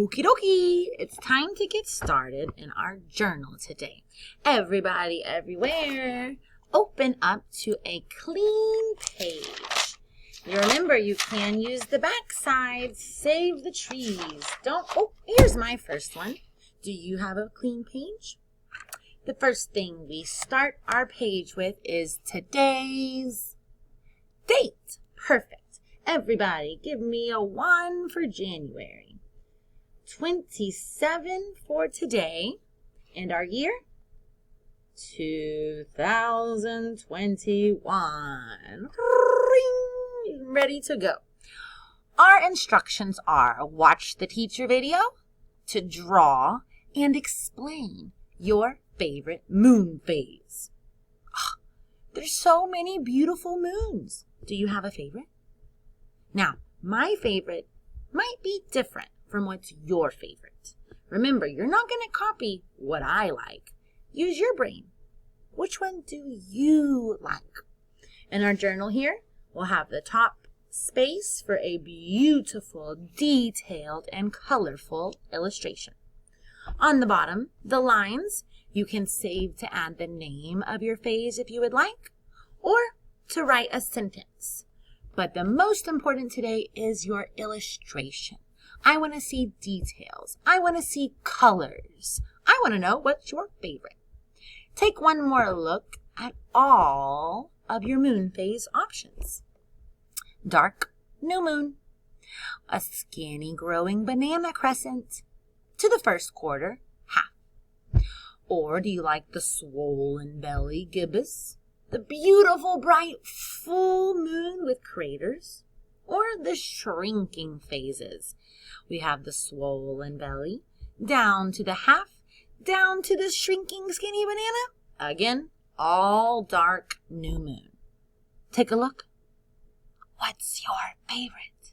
Okie dokie, it's time to get started in our journal today. Everybody, everywhere, open up to a clean page. You remember you can use the back side, save the trees. Here's my first one. Do you have a clean page? The first thing we start our page with is today's date. Perfect. Everybody, give me a 1 for January. 27 for today. And our year? 2021. Ring. Ready to go. Our instructions are watch the teacher video, to draw and explain your favorite moon phase. There's so many beautiful moons. Do you have a favorite? Now, my favorite might be different from what's your favorite. Remember, you're not going to copy what I like. Use your brain. Which one do you like? In our journal here, we'll have the top space for a beautiful, detailed, and colorful illustration. On the bottom, the lines, you can save to add the name of your phase if you would like, or to write a sentence. But the most important today is your illustration. I want to see details. I want to see colors. I want to know what's your favorite. Take one more look at all of your moon phase options. Dark, new moon. A skinny growing banana crescent. To the first quarter, half. Or do you like the swollen belly gibbous? The beautiful bright full moon with craters? Or the shrinking phases? We have the swollen belly, down to the half, down to the shrinking skinny banana. Again, all dark new moon. Take a look. What's your favorite?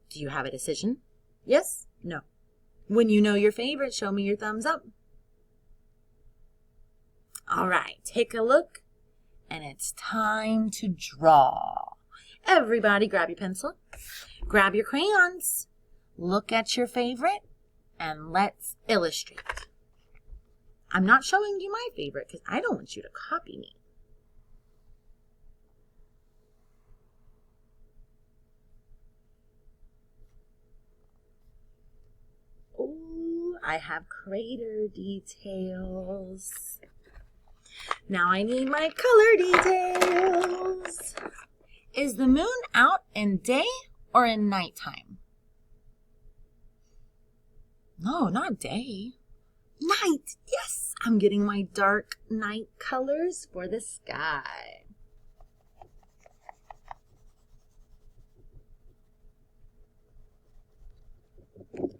Do you have a decision? Yes? No? When you know your favorite, show me your thumbs up. All right, take a look, and it's time to draw. Everybody grab your pencil, grab your crayons, look at your favorite, and let's illustrate. I'm not showing you my favorite because I don't want you to copy me. Oh, I have crater details. Now I need my color details. Is the moon out in day or in nighttime? No, not day. Night. Yes, I'm getting my dark night colors for the sky.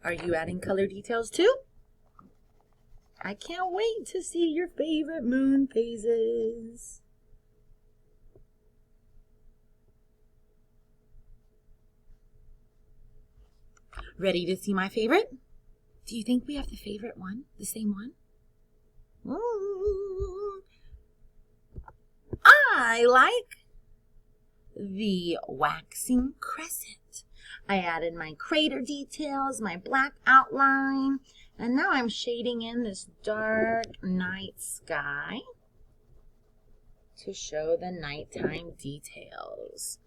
Are you adding color details too? I can't wait to see your favorite moon phases. Ready to see my favorite? Do you think we have the favorite one? The same one? Ooh. I like the waxing crescent. I added my crater details, my black outline, and now I'm shading in this dark night sky to show the nighttime details.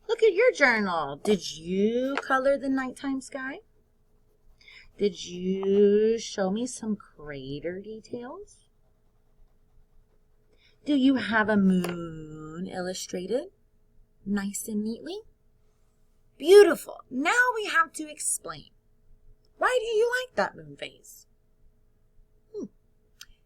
Look at your journal. Did you color the nighttime sky? Did you show me some crater details? Do you have a moon illustrated nice and neatly? Beautiful. Now we have to explain. Why do you like that moon phase?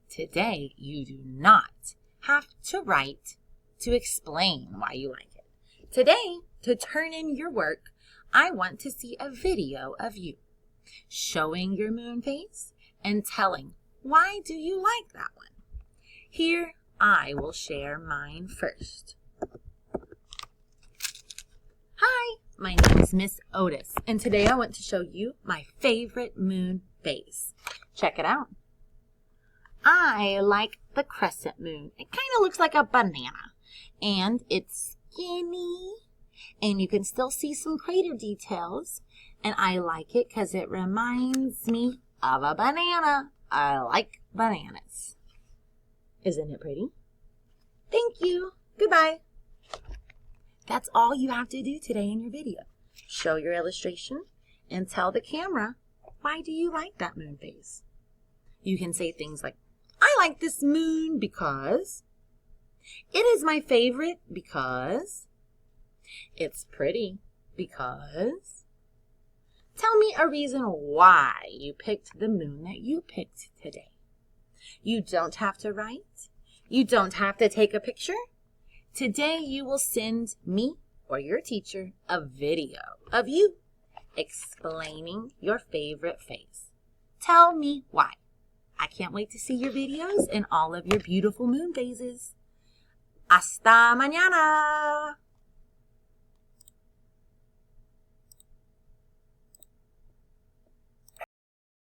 Today, you do not have to write to explain why you like it. Today, to turn in your work, I want to see a video of you showing your moon phase and telling why do you like that one. Here, I will share mine first. Hi, my name is Miss Otis, and today I want to show you my favorite moon phase. Check it out. I like the crescent moon. It kind of looks like a banana, and it's skinny, and you can still see some crater details, And I like it because it reminds me of a banana. I like bananas. Isn't it pretty? Thank you. Goodbye. That's all you have to do today in your video. Show your illustration and tell the camera, why do you like that moon face? You can say things like, I like this moon because, it is my favorite because, it's pretty because. Tell me a reason why you picked the moon that you picked today. You don't have to write. You don't have to take a picture. Today you will send me or your teacher a video of you explaining your favorite face. Tell me why. I can't wait to see your videos and all of your beautiful moon phases. Hasta mañana!